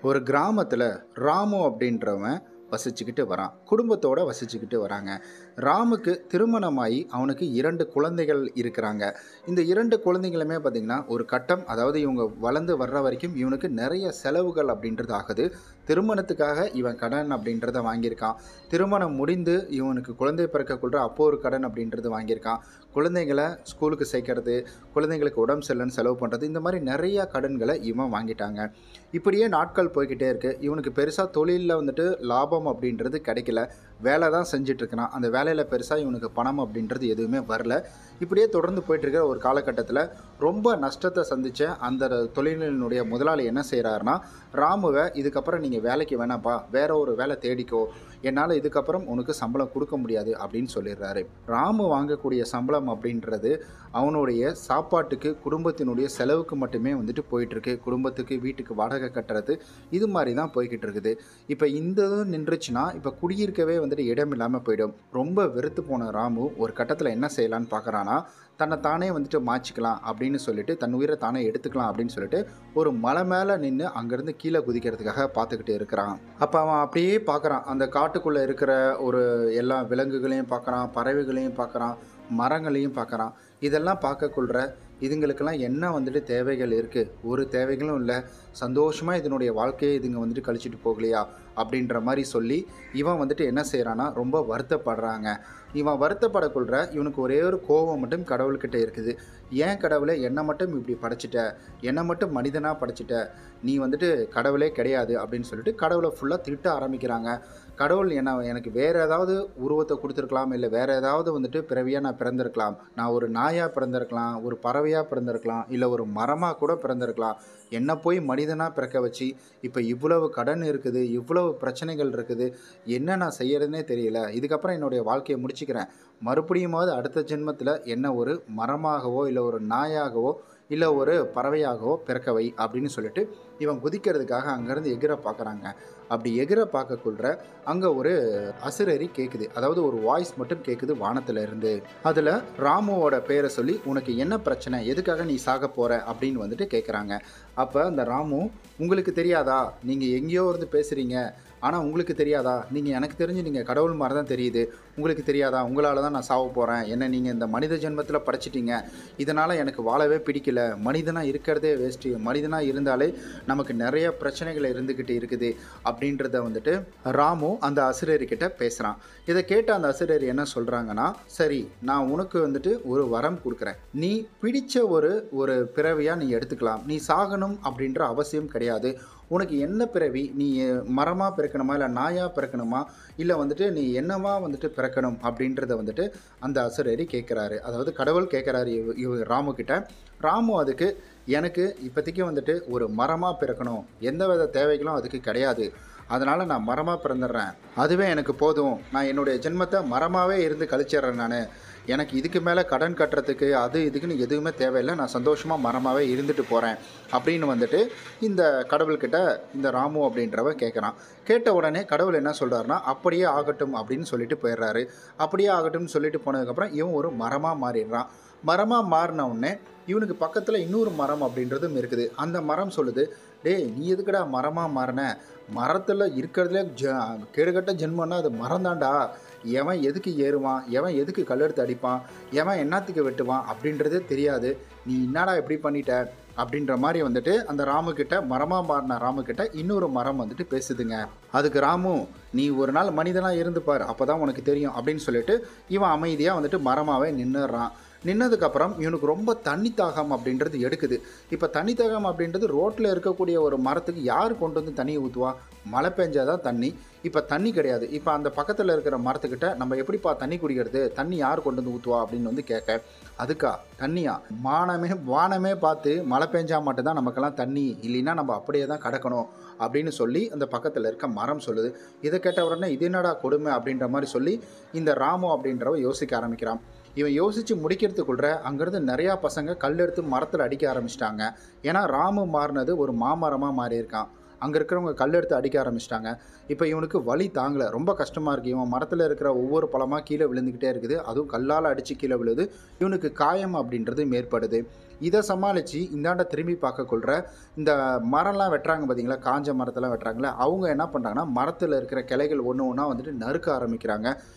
ஒரு கிராமத்தில் ராமு அப்படின்றவன் வசிச்சுக்கிட்டு வரான். குடும்பத்தோட வசிச்சுக்கிட்டு வராங்க. ராமுக்கு திருமணமாகி அவனுக்கு 2 குழந்தைகள் இருக்கிறாங்க. இந்த 2 குழந்தைகளுமே பார்த்திங்கன்னா ஒரு கட்டம், அதாவது இவங்க வளர்ந்து வர்ற வரைக்கும் இவனுக்கு நிறைய செலவுகள் அப்படின்றது ஆகுது. திருமணத்துக்காக இவன் கடன் அப்படின்றத வாங்கியிருக்கான். திருமணம் முடிந்து இவனுக்கு குழந்தை பிறக்கக்குள்ள அப்போ ஒரு கடன் அப்படின்றது வாங்கியிருக்கான். குழந்தைங்களை ஸ்கூலுக்கு சேர்க்கறது, குழந்தைங்களுக்கு உடம்பு சரியில்லைன்னு செலவு பண்ணுறது, இந்த மாதிரி நிறையா கடன்களை இவன் வாங்கிட்டாங்க. இப்படியே நாட்கள் போய்கிட்டே இருக்குது. இவனுக்கு பெருசாக தொழிலில் வந்துட்டு லாபம் அப்படின்றது கிடைக்கல. வேலை தான் செஞ்சிட்ருக்கிறான். அந்த வேலையில் பெருசாக இவனுக்கு பணம் அப்படின்றது எதுவுமே வரல. இப்படியே தொடர்ந்து போயிட்டுருக்கிற ஒரு காலகட்டத்தில் ரொம்ப நஷ்டத்தை சந்தித்த அந்த தொழிலினுடைய முதலாளி என்ன செய்கிறாருன்னா, ராமுவை இதுக்கப்புறம் நீங்கள் வேலைக்கு வேணாப்பா, வேற ஒரு வேலை தேடிக்கோ, என்னால் இதுக்கப்புறம் உனக்கு சம்பளம் கொடுக்க முடியாது அப்படின்னு சொல்லிடுறாரு. ராமு வாங்கக்கூடிய சம்பளம் அப்படின்றது அவனுடைய சாப்பாட்டுக்கு, குடும்பத்தினுடைய செலவுக்கு மட்டுமே வந்துட்டு போயிட்டுருக்கு. குடும்பத்துக்கு, வீட்டுக்கு வாடகை கட்டுறது, இது மாதிரி தான் போய்கிட்டு இருக்குது. இப்போ இந்த நின்றுச்சுன்னா இப்போ குடியிருக்கவே வந்துட்டு இடம் இல்லாமல் போயிடும். ரொம்ப வெறுத்து போன ராமு ஒரு கட்டத்தில் என்ன செய்யலான்னு பார்க்குறான்னா, தன்னை தானே வந்துட்டு மாச்சிக்கலாம் அப்படின்னு சொல்லிட்டு, தன் உயிரை தானே எடுத்துக்கலாம் அப்படின்னு சொல்லிட்டு ஒரு மலை மேலே நின்று அங்கேருந்து கீழே குதிக்கிறதுக்காக பார்த்துக்கிட்டு இருக்கிறான். அப்போ அவன் அப்படியே பார்க்குறான். அந்த காட்டுக்குள்ளே இருக்கிற ஒரு எல்லா விலங்குகளையும் பார்க்குறான், பறவைகளையும் பார்க்குறான், மரங்களையும் பார்க்குறான். இதெல்லாம் பார்க்கக்குள்ள இதுங்களுக்கெல்லாம் என்ன வந்துட்டு தேவைகள் இருக்குது? ஒரு தேவைகளும் இல்லை, சந்தோஷமாக இதனுடைய வாழ்க்கையை இதுங்க வந்துட்டு கழிச்சிட்டு போகலையா அப்படின்ற மாதிரி சொல்லி இவன் வந்துட்டு என்ன செய்கிறான்னா ரொம்ப வருத்தப்படுறாங்க. இவன் வருத்தப்படக்குள்ள இவனுக்கு ஒரே ஒரு கோபம் மட்டும் கடவுள்கிட்ட இருக்குது. ஏன் கடவுளை என்னை மட்டும் இப்படி படைச்சிட்ட, என்னை மட்டும் மனிதனாக படைச்சிட்ட, நீ வந்துட்டு கடவுளே கிடையாது அப்படின்னு சொல்லிட்டு கடவுளை ஃபுல்லாக திட்ட ஆரம்பிக்கிறாங்க. கடவுள் எனக்கு வேறு ஏதாவது உருவத்தை கொடுத்துருக்கலாம், இல்லை வேறு ஏதாவது வந்துட்டு பிறவியாக நான் பிறந்திருக்கலாம், நான் ஒரு நாயாக பிறந்திருக்கலாம், ஒரு பறவையாக பிறந்திருக்கலாம், இல்லை ஒரு மரமாக கூட பிறந்திருக்கலாம். என்னை போய் மனிதனாக பிறக்க வச்சு இப்போ இவ்வளவு கடன் இருக்குது, இவ்வளவு பிரச்சனைகள் இருக்குது, என்ன நான் செய்யறதுனே தெரியல. இதுக்கப்புறம் என்னுடைய வாழ்க்கையை முடிச்சுக்கிறேன். மறுபடியுமாவது அடுத்த ஜென்மத்தில் என்ன ஒரு மரமாகவோ, இல்லை ஒரு நாயாகவோ, இல்லை ஒரு பறவையாகவோ பிறக்க வை அப்படின்னு சொல்லிட்டு இவன் குதிக்கிறதுக்காக அங்கேருந்து எகிர பார்க்குறாங்க. அப்படி எகிர பார்க்கக்குள்ள அங்கே ஒரு அசுரறி கேட்குது. அதாவது ஒரு வாய்ஸ் மட்டும் கேட்குது வானத்தில் இருந்து. அதில் ராமுவோட பேரை சொல்லி, உனக்கு என்ன பிரச்சனை, எதுக்காக நீ சாக போகிற அப்படின்னு வந்துட்டு கேட்குறாங்க. அப்போ அந்த ராமு, உங்களுக்கு தெரியாதா, நீங்கள் எங்கேயோ இருந்து பேசுகிறீங்க, ஆனால் உங்களுக்கு தெரியாதா, நீங்கள் எனக்கு தெரிஞ்சு நீங்கள் கடவுள் மாதிரி தான் தெரியுது, உங்களுக்கு தெரியாதா, உங்களால் தான் நான் சாவ போகிறேன், என்ன நீங்கள் இந்த மனித ஜென்மத்தில் படைச்சிட்டிங்க, இதனால் எனக்கு வாழவே பிடிக்கல, மனிதனாக இருக்கிறதே வேஸ்ட்டு, மனிதனாக இருந்தாலே நமக்கு நிறைய பிரச்சனைகள் இருந்துக்கிட்டு இருக்குது அப்படின்றத வந்துட்டு ராமு அந்த அசுரர்கிட்ட பேசுகிறான். இதை கேட்ட அந்த அசுரர் என்ன சொல்கிறாங்கன்னா, சரி நான் உனக்கு வந்துட்டு ஒரு வரம் கொடுக்குறேன், நீ பிடிச்ச ஒரு பிறவியாக நீ எடுத்துக்கலாம், நீ சாகணும் அப்படின்ற அவசியம் கிடையாது. உனக்கு என்ன பிறவி, நீ மரமாக பிறக்கணுமா, இல்லை நாயாக பிறக்கணுமா, இல்லை வந்துட்டு நீ என்னவா வந்துட்டு பிறக்கணும் அப்படின்றத வந்துட்டு அந்த அசுரரி கேட்குறாரு. அதாவது கடவுள் கேட்குறாரு ராமு கிட்ட. ராமு அதுக்கு, எனக்கு இப்போதைக்கு வந்துட்டு ஒரு மரமாக பிறக்கணும், எந்த வித தேவைகளும் அதுக்கு கிடையாது, அதனால் நான் மரமாக பிறந்துடுறேன், அதுவே எனக்கு போதும், நான் என்னுடைய ஜென்மத்தை மரமாகவே இருந்து கழிச்சிட்றேன், நான் எனக்கு இதுக்கு மேலே கடன் கட்டுறதுக்கு அது இதுக்குன்னு எதுவுமே தேவையில்லை, நான் சந்தோஷமாக மரமாகவே இருந்துட்டு போகிறேன் அப்படின்னு வந்துட்டு இந்த கடவுள்கிட்ட இந்த ராமு அப்படின்றவ கேட்குறான். கேட்ட உடனே கடவுள் என்ன சொல்கிறாருன்னா, அப்படியே ஆகட்டும் அப்படின்னு சொல்லிட்டு போயிடுறாரு. அப்படியே ஆகட்டும்னு சொல்லிட்டு போனதுக்கப்புறம் இவன் ஒரு மரமாக மாறிடுறான். மரமாக மாறின உடனே இவனுக்கு பக்கத்தில் இன்னொரு மரம் அப்படின்றதும் இருக்குது. அந்த மரம் சொல்லுது, டேய் நீ எதுக்குடா மரமாக மாறின, மரத்தில் இருக்கிறதுலே கேடுகட்ட ஜென்மன்னா அது மரம் தாண்டா, எவன் எதுக்கு ஏறுவான், எவன் எதுக்கு கல்லெடுத்து அடிப்பான், எவன் என்னத்துக்கு வெட்டுவான் அப்படின்றதே தெரியாது, நீ என்னடா எப்படி பண்ணிட்ட அப்படின்ற மாதிரி வந்துட்டு அந்த ராமுக்கிட்ட, மரமாக மாறின ராமுக்கிட்ட இன்னொரு மரம் வந்துட்டு பேசுதுங்க. அதுக்கு ராமு, நீ ஒரு நாள் மனிதனாக இருந்துப்பார், அப்போ தான் உனக்கு தெரியும் அப்படின்னு சொல்லிட்டு இவன் அமைதியாக வந்துட்டு மரமாகவே நின்றுறான். நின்னதுக்கப்புறம் இவனுக்கு ரொம்ப தண்ணி தாகம் அப்படின்றது எடுக்குது. இப்போ தண்ணி தாகம் அப்படின்றது ரோட்டில் இருக்கக்கூடிய ஒரு மரத்துக்கு யார் கொண்டு வந்து தண்ணியை ஊற்றுவா, மழை பெஞ்சாதான் தண்ணி. இப்போ தண்ணி கிடையாது. இப்போ அந்த பக்கத்தில் இருக்கிற மரத்துக்கிட்ட நம்ம எப்படிப்பா தண்ணி குடிக்கிறது, தண்ணி யார் கொண்டு வந்து ஊற்றுவா அப்படின்னு வந்து கேட்க, அதுக்கா தண்ணியா, வானமே பார்த்து மழை பெஞ்சால் மட்டும்தான் நமக்கெல்லாம் தண்ணி, இல்லைன்னா நம்ம அப்படியே தான் கிடக்கணும் அப்படின்னு சொல்லி அந்த பக்கத்தில் இருக்க மரம் சொல்லுது. இதை கேட்ட உடனே இது என்னடா கொடுமை அப்படின்ற மாதிரி சொல்லி இந்த ராமு அப்படின்றவ யோசிக்க ஆரம்பிக்கிறான். இவன் யோசித்து முடிக்கிறதுக்குள்ள அங்கேருந்து நிறையா பசங்க கல் எடுத்து மரத்தில் அடிக்க ஆரம்பிச்சிட்டாங்க. ஏன்னா ராமு மாறினது ஒரு மாமரமாக மாறியிருக்கான். அங்கே இருக்கிறவங்க கல் எடுத்து அடிக்க ஆரம்பிச்சிட்டாங்க. இப்போ இவனுக்கு வலி தாங்கலை, ரொம்ப கஷ்டமாக இருக்குது. இவன் மரத்தில் இருக்கிற ஒவ்வொரு பழமாக கீழே விழுந்துக்கிட்டே இருக்குது. அதுவும் கல்லால் அடித்து கீழே விழுது. இவனுக்கு காயம் அப்படின்றது ஏற்படுது. இதை சமாளித்து இந்தாண்ட திரும்பி பார்க்கக்குள்ள இந்த மரம்லாம் வெட்டுறாங்க பார்த்தீங்களா, காஞ்ச மரத்தெல்லாம் வெட்டுறாங்களே, அவங்க என்ன பண்ணுறாங்கன்னா மரத்தில் இருக்கிற கிளைகள் ஒன்று ஒன்றா வந்துட்டு நறுக்க ஆரம்பிக்கிறாங்க.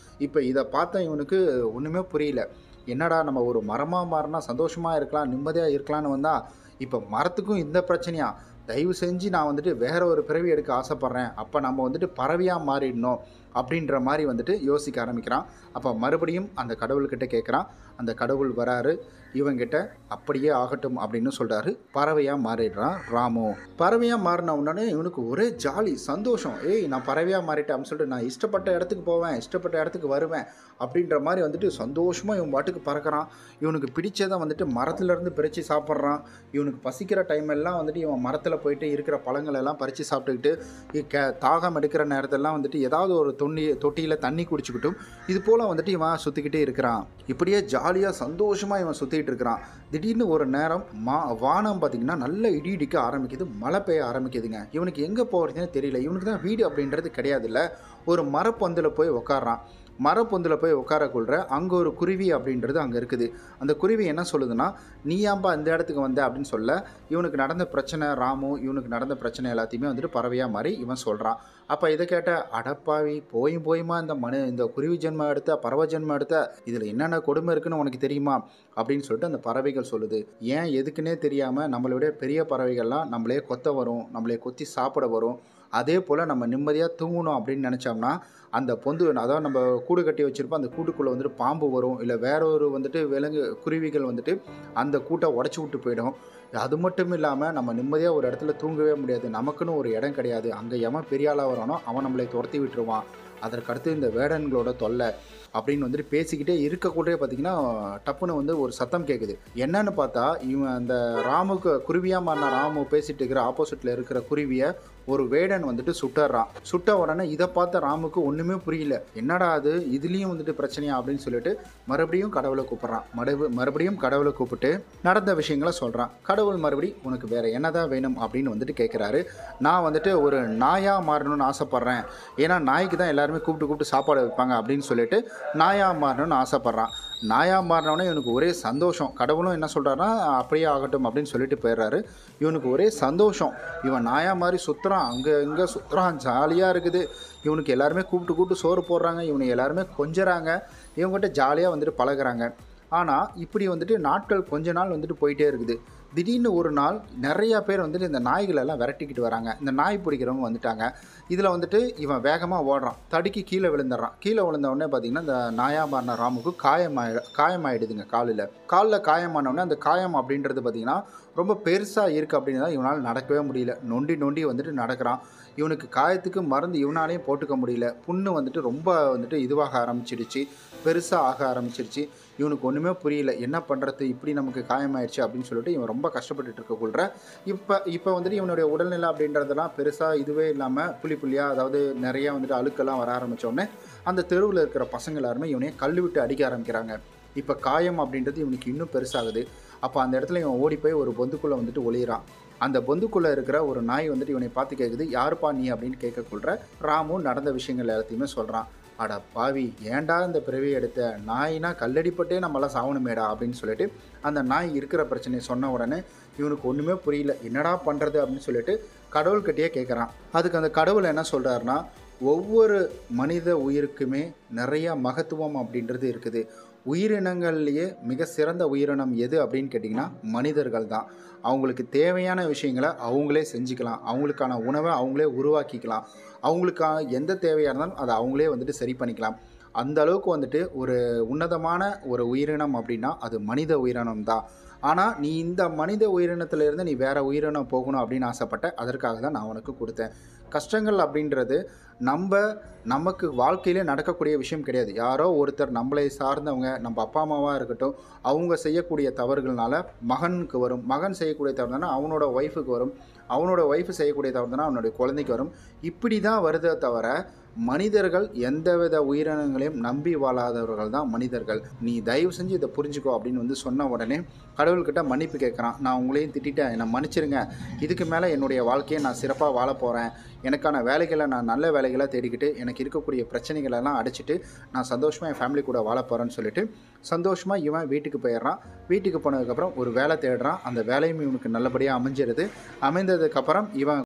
இப்போ இதை பார்த்தா இவனுக்கு ஒன்றுமே புரியல. என்னடா நம்ம ஒரு மரமாக மாறினா சந்தோஷமாக இருக்கலாம், நிம்மதியாக இருக்கலான்னு வந்தால் இப்போ மரத்துக்கும் இந்த பிரச்சனையா? தயவு செஞ்சு நான் வந்துட்டு வேற ஒரு பிறவி எடுக்க ஆசைப்பட்றேன், அப்போ நம்ம வந்துட்டு பறவையாக மாறிடணும் அப்படின்ற மாதிரி வந்துட்டு யோசிக்க ஆரம்பிக்கிறான். அப்போ மறுபடியும் அந்த கடவுள்கிட்ட கேட்குறான். அந்த கடவுள் வராரு, இவங்கிட்ட அப்படியே ஆகட்டும் அப்படின்னு சொல்கிறாரு. பறவையாக மாறிடுறான் ராமு. பறவையாக மாறின உடனே இவனுக்கு ஒரே ஜாலி, சந்தோஷம். ஏய், நான் பறவையாக மாறிட்டேன் அப்படின்னு சொல்லிட்டு நான் இஷ்டப்பட்ட இடத்துக்கு போவேன், இஷ்டப்பட்ட இடத்துக்கு வருவேன் அப்படின்ற மாதிரி வந்துட்டு சந்தோஷமாக இவன் பாட்டுக்கு பறக்கிறான். இவனுக்கு பிடிச்சதை வந்துட்டு மரத்துலேருந்து பறித்து சாப்பிட்றான். இவனுக்கு பசிக்கிற டைம் எல்லாம் வந்துட்டு இவன் மரத்தில் போயிட்டு இருக்கிற பழங்களெல்லாம் பறித்து சாப்பிட்டுக்கிட்டு தாகம் எடுக்கிற நேரத்தெல்லாம் வந்துட்டு ஏதாவது ஒரு தொட்டியில் தண்ணி குடிச்சுக்கிட்டும் இது போல் வந்துட்டு இவன் சுற்றிக்கிட்டே இருக்கிறான். இப்படியே ஜாலியாக சந்தோஷமாக இவன் சுற்றிக்கிட்டு இருக்கிறான். திடீர்னு ஒரு நேரம் வானம் பார்த்திங்கன்னா நல்ல இடி இடிக்க ஆரம்பிக்குது, மழை பெய்ய ஆரம்பிக்குதுங்க. இவனுக்கு எங்கே போகிறதுன்னு தெரியல. இவனுக்கு தான் வீடு அப்படின்றது கிடையாதுல்ல. ஒரு மரப்பந்தில் போய் உக்காடுறான். மரப்பொந்தில் போய் உட்காரக்குள்ள அங்கே ஒரு குருவி அப்படின்றது அங்கே இருக்குது. அந்த குருவி என்ன சொல்லுதுன்னா, நீ ஏன்பா இந்த இடத்துக்கு வந்த அப்படின்னு சொல்ல, இவனுக்கு நடந்த பிரச்சனை, ராமு இவனுக்கு நடந்த பிரச்சனை எல்லாத்தையுமே வந்துட்டு பறவையாக மாதிரி இவன் சொல்கிறான். அப்போ இதை கேட்ட, அடப்பாவி போயுமா இந்த குருவி ஜென்மம் எடுத்த பறவை ஜென்மம் எடுத்த இதில் என்னென்ன கொடுமை இருக்குன்னு உனக்கு தெரியுமா அப்படின்னு சொல்லிட்டு அந்த பறவைகள் சொல்லுது. ஏன் எதுக்குன்னே தெரியாமல் நம்மளுடைய பெரிய பறவைகள்லாம் நம்மளே கொத்த வரும், நம்மளே கொத்தி சாப்பிட வரும். அதே போல் நம்ம நிம்மதியாக தூங்கணும் அப்படின்னு நினச்சோம்னா அந்த பொந்து, அதாவது நம்ம கூடு கட்டி வச்சுருப்போம், அந்த கூட்டுக்குள்ளே வந்துட்டு பாம்பு வரும், இல்லை வேற ஒரு வந்துட்டு குருவிகள் வந்துட்டு அந்த கூட்டை உடச்சி விட்டு போயிடும். அது மட்டும் இல்லாமல் நம்ம நிம்மதியாக ஒரு இடத்துல தூங்கவே முடியாது. நமக்குன்னு ஒரு இடம் கிடையாது. அங்கே எவன் பெரிய ஆளாக வரானோ அவன் நம்மளை துரத்தி விட்டுருவான். அதற்கடுத்து இந்த வேடன்களோட தொல்லை அப்படின்னு வந்துட்டு பேசிக்கிட்டே இருக்கக்கூடே பார்த்திங்கன்னா டப்புன்னு வந்து ஒரு சத்தம் கேட்குது. என்னன்னு பார்த்தா இவன் அந்த ராமுக்கு குருவியாக மாறின ராமு பேசிகிட்டு இருக்கிற ஆப்போசிட்டில் இருக்கிற குருவியை ஒரு வேடன் வந்துட்டு சுட்டுறான். சுட்ட உடனே இதை பார்த்த ராமுக்கு ஒன்றுமே புரியல. என்னடா அது, இதுலேயும் வந்துட்டு பிரச்சனையா அப்படின்னு சொல்லிட்டு மறுபடியும் கடவுளை கூப்பிட்றான். மறுபடியும் கடவுளை கூப்பிட்டு நடந்த விஷயங்களை சொல்கிறான். கடவுள் மறுபடியும் உனக்கு வேறு என்னதான் வேணும் அப்படின்னு வந்துட்டு கேட்குறாரு. நான் வந்துட்டு ஒரு நாயாக மாறணும்னு ஆசைப்பட்றேன், ஏன்னா நாய்க்கு தான் எல்லாருமே கூப்பிட்டு சாப்பாடு வைப்பாங்க அப்படின்னு சொல்லிட்டு நாயாக மாறணும்னு ஆசைப்பட்றான். நாயாக மாறினோடனே இவனுக்கு ஒரே சந்தோஷம். கடவுளும் என்ன சொல்கிறாருன்னா அப்படியே ஆகட்டும் அப்படின்னு சொல்லிட்டு போயிடுறாரு. இவனுக்கு ஒரே சந்தோஷம். இவன் நாயாக மாதிரி சுற்றுறான், அங்கே இங்கே சுற்றுறான், ஜாலியாக இருக்குது. இவனுக்கு எல்லாருமே கூப்பிட்டு சோறு போடுறாங்க, இவனுக்கு எல்லாருமே கொஞ்சறாங்க, இவங்ககிட்ட ஜாலியாக வந்துட்டு பழகுறாங்க. ஆனால் இப்படி வந்துட்டு நாட்கள் கொஞ்ச நாள் வந்துட்டு போயிட்டே இருக்குது. திடீர்னு ஒரு நாள் நிறையா பேர் வந்துட்டு இந்த நாய்களெல்லாம் விரட்டிக்கிட்டு வராங்க. இந்த நாய் பிடிக்கிறவங்க வந்துட்டாங்க. இதில் வந்துட்டு இவன் வேகமாக ஓடுறான், தடுக்கி கீழே விழுந்துடுறான். கீழே விழுந்தவுடனே பார்த்திங்கன்னா இந்த நாயாக மாறின ராமுக்கு காயமாயிடுதுங்க. காலில் காயமானவுடனே அந்த காயம் அப்படின்றது பார்த்திங்கன்னா ரொம்ப பெருசாக இருக்குது. அப்படின்னு தான் இவனால் நடக்கவே முடியல. நொண்டி வந்துட்டு நடக்கிறான். இவனுக்கு காயத்துக்கு மருந்து இவனாலையும் போட்டுக்க முடியல. புண்ணு வந்துட்டு ரொம்ப வந்துட்டு இதுவாக ஆரம்பிச்சிடுச்சு, பெருசாக ஆக ஆரம்பிச்சிருச்சு. இவனுக்கு ஒன்றுமே புரியல, என்ன பண்ணுறது, இப்படி நமக்கு காயமாயிடுச்சு அப்படின்னு சொல்லிட்டு இவன் ரொம்ப கஷ்டப்பட்டுட்டு இருக்கக்குள்ள இப்போ வந்துட்டு இவனுடைய உடல்நிலை அப்படின்றதெல்லாம் பெருசாக இதுவே இல்லாமல் புள்ளியாக, அதாவது நிறையா வந்துட்டு அழுக்கெல்லாம் வர ஆரம்பித்தோடனே அந்த தெருவில் இருக்கிற பசங்க எல்லாருமே இவனையே கல் விட்டு அடிக்க ஆரம்பிக்கிறாங்க. இப்போ காயம் அப்படின்றது இவனுக்கு இன்னும் பெருசாகுது. அப்போ அந்த இடத்துல இவன் ஓடி போய் ஒரு பொந்துக்குள்ளே வந்துட்டு ஒளிகிறான். அந்த பொந்துக்குள்ளே இருக்கிற ஒரு நாய் வந்துட்டு இவனை பார்த்து கேட்குது, யாருப்பா நீ அப்படின்னு கேட்கக்குள்ள ராமு நடந்த விஷயங்கள் எல்லாத்தையுமே சொல்கிறான். அட பாவி, ஏன்டா இந்த பிறவி எடுத்த, நாய்னா கல்லடிப்பட்டே நம்மளாம் சாவணுமேடா அப்படின்னு சொல்லிட்டு அந்த நாய் இருக்கிற பிரச்சனையை சொன்ன உடனே இவனுக்கு ஒன்றுமே புரியல, என்னடா பண்ணுறது அப்படின்னு சொல்லிட்டு கடவுள்கிட்டயே கேட்குறான். அதுக்கு அந்த கடவுள் என்ன சொல்கிறாருன்னா, ஒவ்வொரு மனித உயிருக்குமே நிறையா மகத்துவம் அப்படின்றது இருக்குது. உயிரினங்கள்லேயே மிக சிறந்த உயிரினம் எது அப்படின்னு கேட்டிங்கன்னா மனிதர்கள் தான். அவங்களுக்கு தேவையான விஷயங்களை அவங்களே செஞ்சுக்கலாம், அவங்களுக்கான உணவை அவங்களே உருவாக்கிக்கலாம், அவங்களுக்கான எந்த தேவையாக இருந்தாலும் அதை அவங்களே வந்துட்டு சரி பண்ணிக்கலாம். அந்த அளவுக்கு வந்துட்டு ஒரு உன்னதமான ஒரு உயிரினம் அப்படின்னா அது மனித உயிரினம் தான். ஆனால் நீ இந்த மனித உயிரினத்திலேருந்து நீ வேறு உயிரினம் போகணும் அப்படின்னு ஆசைப்பட்ட, அதற்காக தான் நான் உனக்கு கொடுத்தேன். கஷ்டங்கள் அப்படின்றது நமக்கு வாழ்க்கையிலே நடக்கக்கூடிய விஷயம் கிடையாது. யாரோ ஒருத்தர் நம்மளை சார்ந்தவங்க, நம்ம அப்பா அம்மாவாக இருக்கட்டும், அவங்க செய்யக்கூடிய தவறுகள்னால மகனுக்கு வரும், மகன் செய்யக்கூடிய தவறுனால அவனோட ஒய்ஃபுக்கு வரும், அவனோட ஒய்ஃப் செய்யக்கூடிய தவறு தானே அவனுடைய குழந்தைக்கு வரும். இப்படி தான் வருதே தவிர மனிதர்கள் எந்தவித உயிரினங்களையும் நம்பி வாழாதவர்கள் தான் மனிதர்கள். நீ தயவு செஞ்சு இதை புரிஞ்சுக்கோ அப்படின்னு வந்து சொன்ன உடனே கடவுள்கிட்ட மன்னிப்பு கேட்குறான். நான் உங்களையும் திட்டிட்டேன், என்னை மன்னிச்சிருங்க. இதுக்கு மேலே என்னுடைய வாழ்க்கையை நான் சிறப்பாக வாழ போகிறேன். எனக்கான வேலைகளை நான் நல்ல வேலைகளை தேடிக்கிட்டு எனக்கு இருக்கக்கூடிய பிரச்சனைகளெல்லாம் அடைச்சிட்டு நான் சந்தோஷமாக என் ஃபேமிலி கூட வாழ போகிறேன்னு சொல்லிட்டு சந்தோஷமாக இவன் வீட்டுக்கு போயிடுறான். வீட்டுக்கு போனதுக்கப்புறம் ஒரு வேலை தேடுறான். அந்த வேலையும் இவனுக்கு நல்லபடியாக அமைஞ்சிருது. அமைந்ததுக்கப்புறம் இவன்